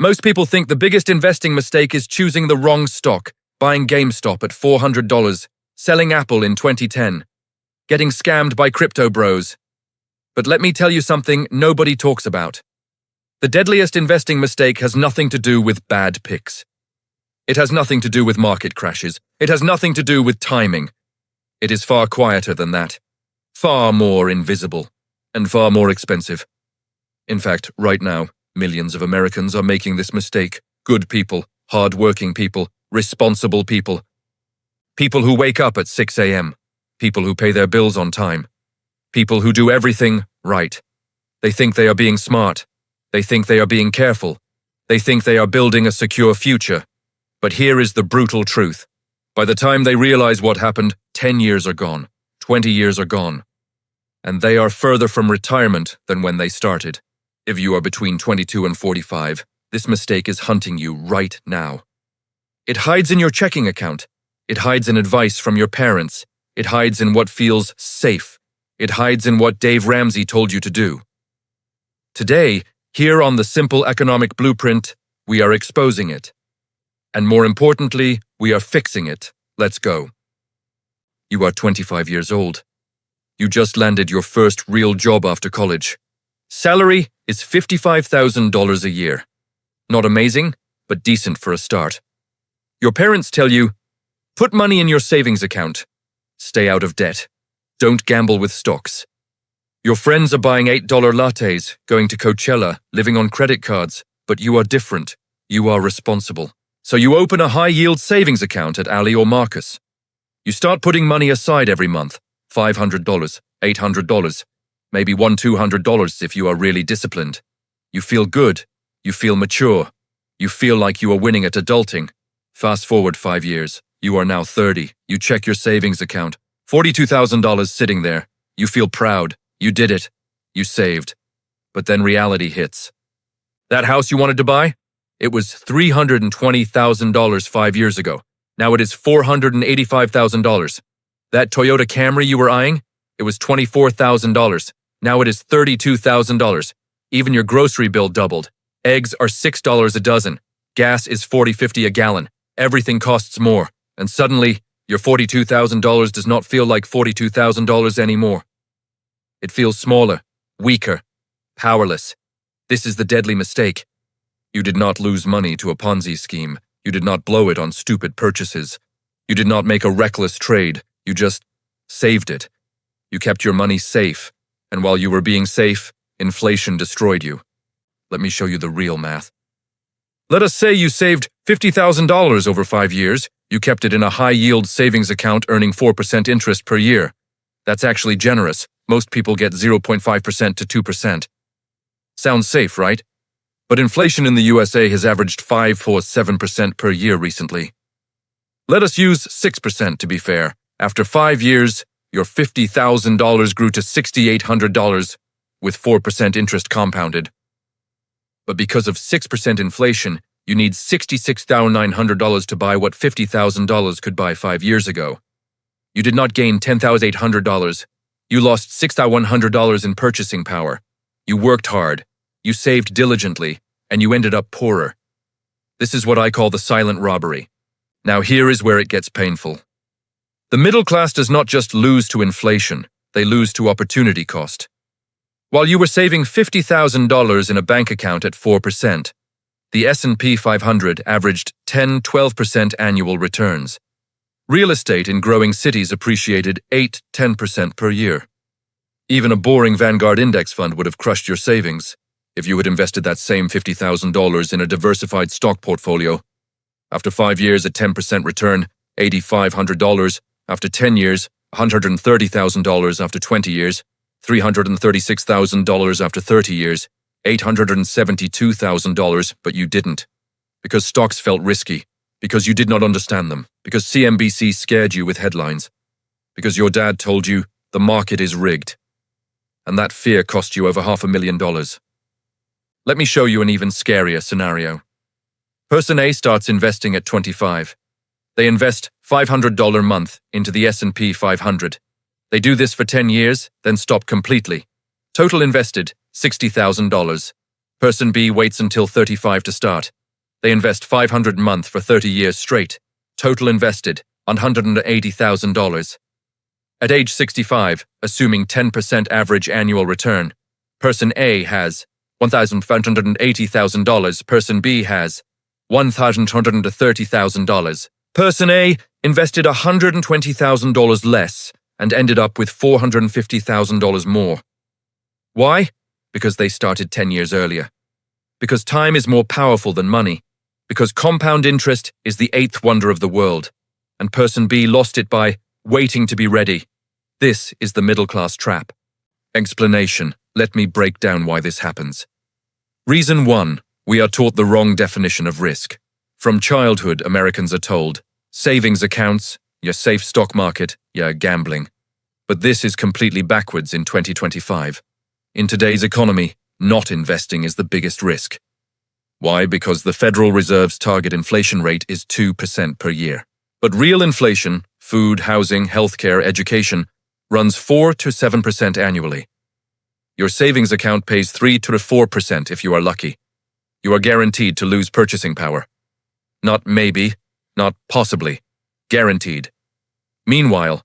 Most people think the biggest investing mistake is choosing the wrong stock, buying GameStop at $400, selling Apple in 2010, getting scammed by crypto bros. But let me tell you something nobody talks about. The deadliest investing mistake has nothing to do with bad picks. It has nothing to do with market crashes. It has nothing to do with timing. It is far quieter than that, far more invisible, and far more expensive. In fact, right now, millions of Americans are making this mistake. Good people, hard-working people, responsible people. People who wake up at 6 a.m. People who pay their bills on time. People who do everything right. They think they are being smart. They think they are being careful. They think they are building a secure future. But here is the brutal truth. By the time they realize what happened, 10 years are gone. 20 years are gone. And they are further from retirement than when they started. If you are between 22 and 45, this mistake is hunting you right now. It hides in your checking account. It hides in advice from your parents. It hides in what feels safe. It hides in what Dave Ramsey told you to do. Today, here on the Simple Economic Blueprint, we are exposing it. And more importantly, we are fixing it. Let's go. You are 25 years old. You just landed your first real job after college. Salary is $55,000 a year. Not amazing, but decent for a start. Your parents tell you, put money in your savings account. Stay out of debt. Don't gamble with stocks. Your friends are buying $8 lattes, going to Coachella, living on credit cards, but you are different. You are responsible. So you open a high-yield savings account at Ali or Marcus. You start putting money aside every month, $500, $800, maybe $200 if you are really disciplined. You feel good. You feel mature. You feel like you are winning at adulting. Fast forward 5 years. You are now 30. You check your savings account. $42,000 sitting there. You feel proud. You did it. You saved. But then reality hits. That house you wanted to buy? It was $320,000 5 years ago. Now it is $485,000. That Toyota Camry you were eyeing? It was $24,000. Now it is $32,000. Even your grocery bill doubled. Eggs are $6 a dozen. Gas is $40.50 a gallon. Everything costs more. And suddenly, your $42,000 does not feel like $42,000 anymore. It feels smaller, weaker, powerless. This is the deadly mistake. You did not lose money to a Ponzi scheme. You did not blow it on stupid purchases. You did not make a reckless trade. You just saved it. You kept your money safe. And while you were being safe, inflation destroyed you. Let me show you the real math. Let us say you saved $50,000 over 5 years. You kept it in a high-yield savings account earning 4% interest per year. That's actually generous. Most people get 0.5% to 2%. Sounds safe, right? But inflation in the USA has averaged 5.47% per year recently. Let us use 6% to be fair. After 5 years, your $50,000 grew to $6,800 with 4% interest compounded. But because of 6% inflation, you need $66,900 to buy what $50,000 could buy 5 years ago. You did not gain $10,800. You lost $6,100 in purchasing power. You worked hard. You saved diligently, and you ended up poorer. This is what I call the silent robbery. Now here is where it gets painful. The middle class does not just lose to inflation, they lose to opportunity cost. While you were saving $50,000 in a bank account at 4%, the S&P 500 averaged 10–12% annual returns. Real estate in growing cities appreciated 8–10% per year. Even a boring Vanguard index fund would have crushed your savings if you had invested that same $50,000 in a diversified stock portfolio. After 5 years at 10% return, $8,500. After 10 years, $130,000 after 20 years, $336,000 after 30 years, $872,000, but you didn't. Because stocks felt risky, because you did not understand them, because CNBC scared you with headlines, because your dad told you the market is rigged. And that fear cost you over $500,000. Let me show you an even scarier scenario. Person A starts investing at 25. They invest $500 a month into the S&P 500. They do this for 10 years, then stop completely. Total invested, $60,000. Person B waits until 35 to start. They invest $500 a month for 30 years straight. Total invested, $180,000. At age 65, assuming 10% average annual return, Person A has $1,580,000. Person B has $1,230,000. Person A invested $120,000 less and ended up with $450,000 more. Why? Because they started 10 years earlier. Because time is more powerful than money. Because compound interest is the eighth wonder of the world. And Person B lost it by waiting to be ready. This is the middle-class trap. Explanation. Let me break down why this happens. Reason 1. We are taught the wrong definition of risk. From childhood, Americans are told, savings accounts, your safe stock market, your gambling. But this is completely backwards in 2025. In today's economy, not investing is the biggest risk. Why? Because the Federal Reserve's target inflation rate is 2% per year. But real inflation, food, housing, healthcare, education, runs 4 to 7% annually. Your savings account pays 3 to 4% if you are lucky. You are guaranteed to lose purchasing power. Not maybe, not possibly. Guaranteed. Meanwhile,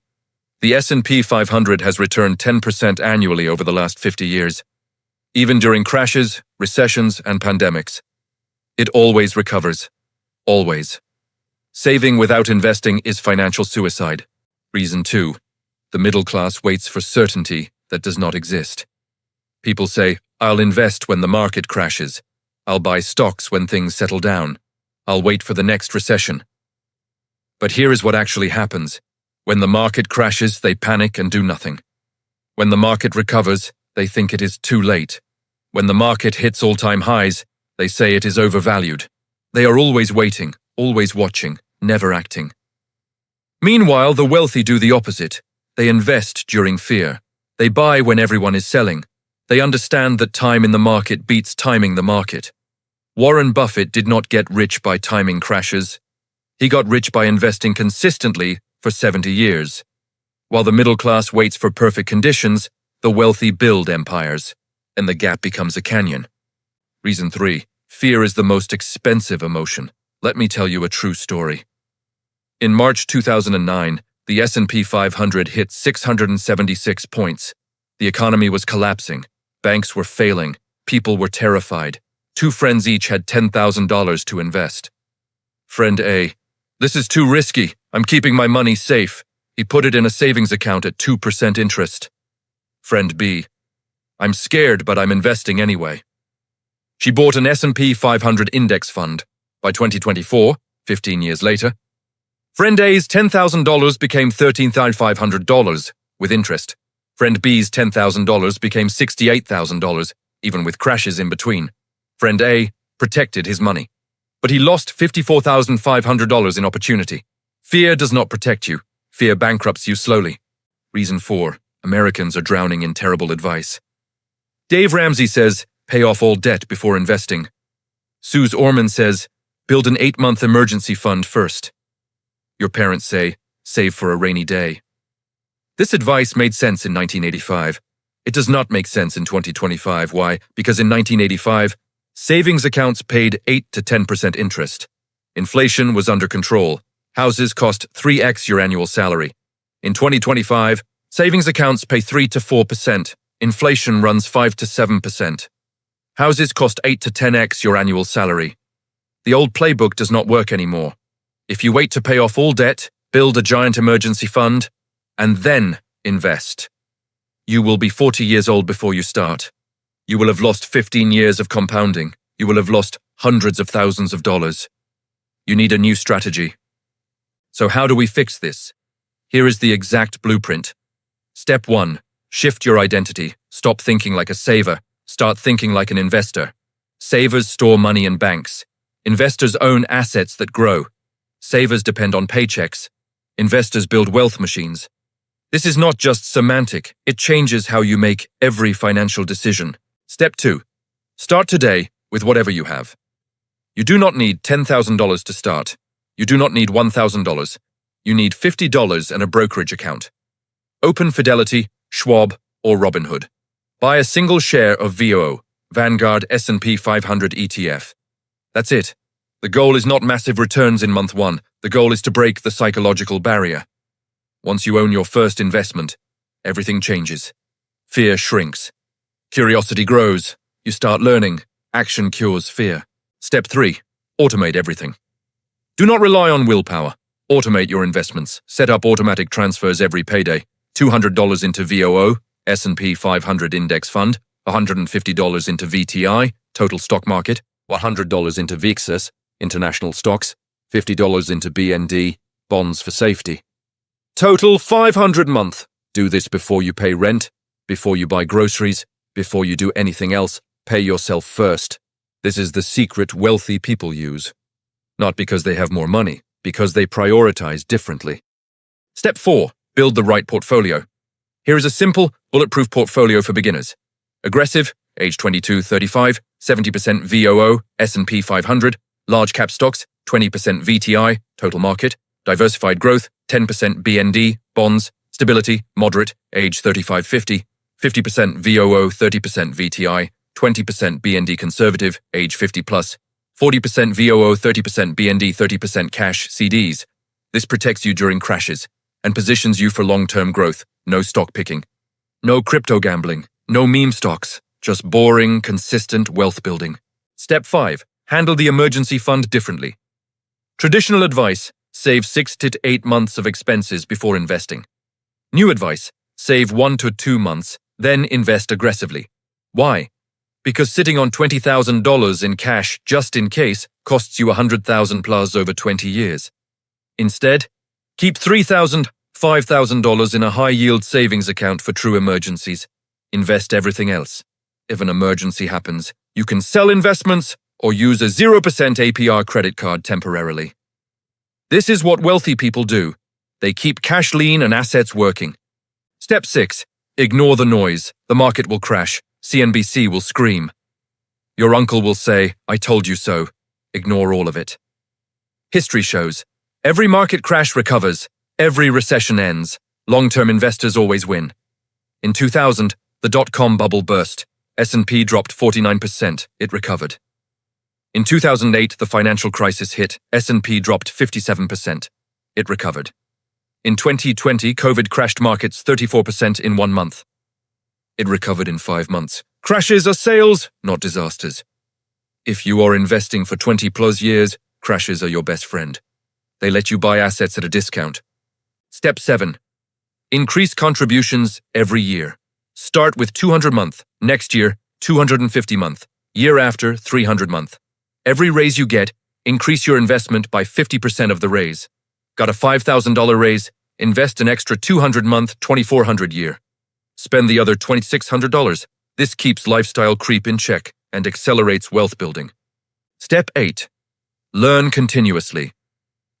the S&P 500 has returned 10% annually over the last 50 years. Even during crashes, recessions, and pandemics. It always recovers. Always. Saving without investing is financial suicide. Reason 2. The middle class waits for certainty that does not exist. People say, I'll invest when the market crashes. I'll buy stocks when things settle down. I'll wait for the next recession. But here is what actually happens. When the market crashes, they panic and do nothing. When the market recovers, they think it is too late. When the market hits all-time highs, they say it is overvalued. They are always waiting, always watching, never acting. Meanwhile, the wealthy do the opposite. They invest during fear. They buy when everyone is selling. They understand that time in the market beats timing the market. Warren Buffett did not get rich by timing crashes. He got rich by investing consistently for 70 years. While the middle class waits for perfect conditions, the wealthy build empires, and the gap becomes a canyon. Reason 3. Fear is the most expensive emotion. Let me tell you a true story. In March 2009, the S&P 500 hit 676 points. The economy was collapsing. Banks were failing. People were terrified. 2 friends each had $10,000 to invest. Friend A: this is too risky. I'm keeping my money safe. He put it in a savings account at 2% interest. Friend B: I'm scared, but I'm investing anyway. She bought an S&P 500 index fund. By 2024, 15 years later, Friend A's $10,000 became $13,500 with interest. Friend B's $10,000 became $68,000, even with crashes in between. Friend A protected his money, but he lost $54,500 in opportunity. Fear does not protect you. Fear bankrupts you slowly. Reason 4. Americans are drowning in terrible advice. Dave Ramsey says, pay off all debt before investing. Suze Orman says, build an 8-month emergency fund first. Your parents say, save for a rainy day. This advice made sense in 1985. It does not make sense in 2025. Why? Because in 1985, savings accounts paid 8 to 10% interest. Inflation was under control. Houses cost 3x your annual salary. In 2025, savings accounts pay 3 to 4%. Inflation runs 5 to 7%. Houses cost 8 to 10x your annual salary. The old playbook does not work anymore. If you wait to pay off all debt, build a giant emergency fund, and then invest, you will be 40 years old before you start. You will have lost 15 years of compounding. You will have lost hundreds of thousands of dollars. You need a new strategy. So how do we fix this? Here is the exact blueprint. Step 1. Shift your identity. Stop thinking like a saver. Start thinking like an investor. Savers store money in banks. Investors own assets that grow. Savers depend on paychecks. Investors build wealth machines. This is not just semantic. It changes how you make every financial decision. Step 2. Start today with whatever you have. You do not need $10,000 to start. You do not need $1,000. You need $50 and a brokerage account. Open Fidelity, Schwab, or Robinhood. Buy a single share of VOO. Vanguard S&P 500 ETF. That's it. The goal is not massive returns in month one. The goal is to break the psychological barrier. Once you own your first investment, everything changes. Fear shrinks. Curiosity grows. You start learning. Action cures fear. Step 3. Automate everything. Do not rely on willpower. Automate your investments. Set up automatic transfers every payday. $200 into VOO, S&P 500 Index Fund, $150 into VTI, Total Stock Market, $100 into VIXS, International Stocks, $50 into BND, Bonds for Safety. Total $500 month. Do this before you pay rent, before you buy groceries, before you do anything else. Pay yourself first. This is the secret wealthy people use. Not because they have more money, because they prioritize differently. Step 4. Build the right portfolio. Here is a simple, bulletproof portfolio for beginners. Aggressive, age 22-35, 70% VOO, S&P 500, large cap stocks, 20% VTI, total market, diversified growth, 10% BND, bonds, stability, moderate, age 35-50, 50% VOO, 30% VTI, 20% BND conservative, age 50 plus, 40% VOO, 30% BND, 30% cash, CDs. This protects you during crashes and positions you for long-term growth. No stock picking. No crypto gambling. No meme stocks. Just boring, consistent wealth building. Step 5. Handle the emergency fund differently. Traditional advice: save 6 to 8 months of expenses before investing. New advice: save 1 to 2 months, then invest aggressively. Why? Because sitting on $20,000 in cash just in case costs you $100,000 plus over 20 years. Instead, keep $3,000, $5,000 in a high-yield savings account for true emergencies. Invest everything else. If an emergency happens, you can sell investments or use a 0% APR credit card temporarily. This is what wealthy people do. They keep cash lean and assets working. Step 6. Ignore the noise. The market will crash. CNBC will scream. Your uncle will say, "I told you so." Ignore all of it. History shows, every market crash recovers. Every recession ends. Long-term investors always win. In 2000, the dot-com bubble burst. S&P dropped 49%. It recovered. In 2008, the financial crisis hit. S&P dropped 57%. It recovered. In 2020, COVID crashed markets 34% in 1 month. It recovered in 5 months. Crashes are sales, not disasters. If you are investing for 20 plus years, crashes are your best friend. They let you buy assets at a discount. Step 7. Increase contributions every year. Start with 200 month. Next year, 250 month. Year after, 300 month. Every raise you get, increase your investment by 50% of the raise. Got a $5,000 raise? Invest an extra 200 month, 2,400 year. Spend the other $2,600. This keeps lifestyle creep in check and accelerates wealth building. Step 8. Learn continuously.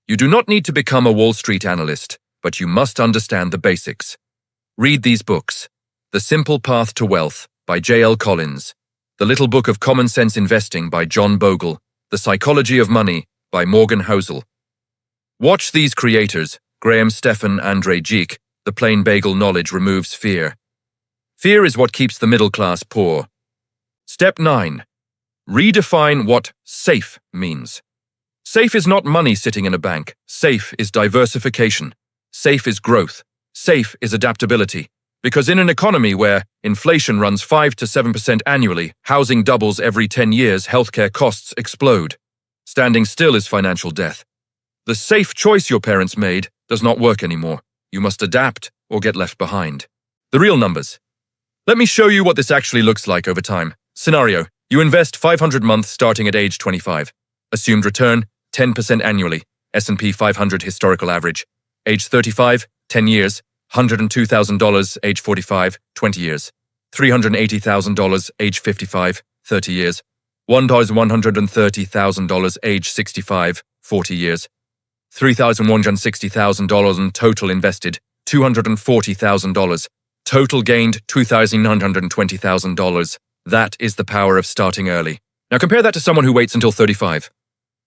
You do not need to become a Wall Street analyst, but you must understand the basics. Read these books. The Simple Path to Wealth by J.L. Collins. The Little Book of Common Sense Investing by John Bogle. The Psychology of Money by Morgan Housel. Watch these creators, Graham Stephan, Andre Geek. The Plain Bagel Knowledge removes fear. Fear is what keeps the middle class poor. Step 9. Redefine what safe means. Safe is not money sitting in a bank. Safe is diversification. Safe is growth. Safe is adaptability. Because in an economy where inflation runs 5 to 7% annually, housing doubles every 10 years, healthcare costs explode. Standing still is financial death. The safe choice your parents made does not work anymore. You must adapt or get left behind. The real numbers. Let me show you what this actually looks like over time. Scenario: you invest 500 months starting at age 25. Assumed return, 10% annually. S&P 500 historical average. Age 35, 10 years. $102,000, age 45, 20 years. $380,000, age 55, 30 years. $130,000, age 65, 40 years. $3,160,000 in total invested, $240,000. Total gained $2,920,000. That is the power of starting early. Now compare that to someone who waits until 35.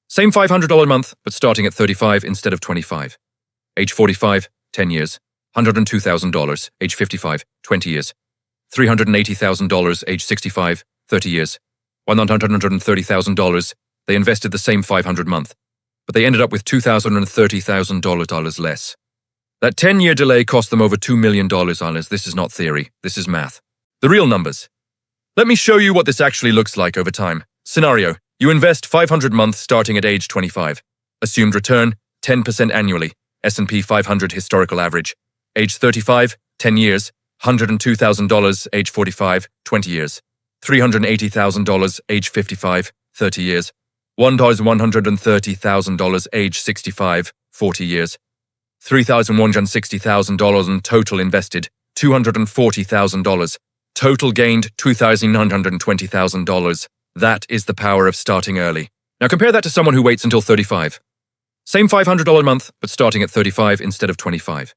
Same $500 a month, but starting at 35 instead of 25. Age 45, 10 years. $102,000, age 55, 20 years. $380,000, age 65, 30 years. $130,000. They invested the same 500 month, but they ended up with $2,030,000 less. That 10-year delay cost them over $2 million. This is not theory, this is math. The real numbers. Let me show you what this actually looks like over time. Scenario: you invest 500 months starting at age 25. Assumed return, 10% annually. S&P 500 historical average. Age 35, 10 years. $102,000, age 45, 20 years. $380,000, age 55, 30 years. $130,000, age 65, 40 years. $3,160,000 in total invested, $240,000. Total gained, $2,920,000. That is the power of starting early. Now compare that to someone who waits until 35. Same $500 a month, but starting at 35 instead of 25.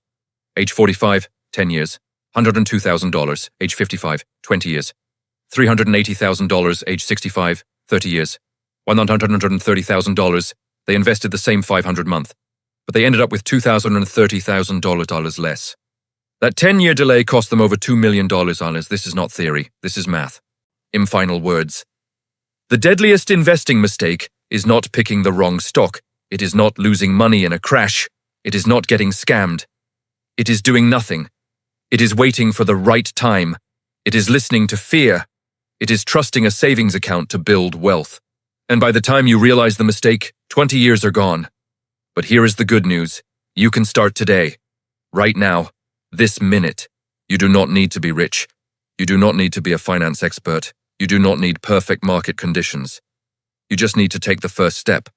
Age 45, 10 years. $102,000, age 55, 20 years. $380,000, age 65, 30 years. $130,000. They invested the same 500 month, but they ended up with $2,030,000 less. That 10-year delay cost them over $2 million. This is not theory, this is math. In final words, the deadliest investing mistake is not picking the wrong stock. It is not losing money in a crash. It is not getting scammed. It is doing nothing. It is waiting for the right time. It is listening to fear. It is trusting a savings account to build wealth. And by the time you realize the mistake, 20 years are gone. But here is the good news. You can start today. Right now. This minute. You do not need to be rich. You do not need to be a finance expert. You do not need perfect market conditions. You just need to take the first step.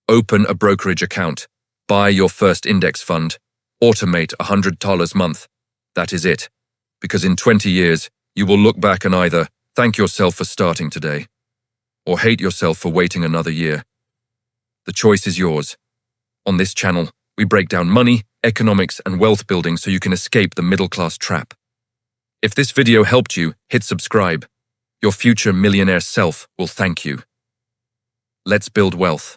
Open a brokerage account. Buy your first index fund. Automate $100 a month. That is it. Because in 20 years, you will look back and either thank yourself for starting today, or hate yourself for waiting another year. The choice is yours. On this channel, we break down money, economics, and wealth building so you can escape the middle-class trap. If this video helped you, hit subscribe. Your future millionaire self will thank you. Let's build wealth.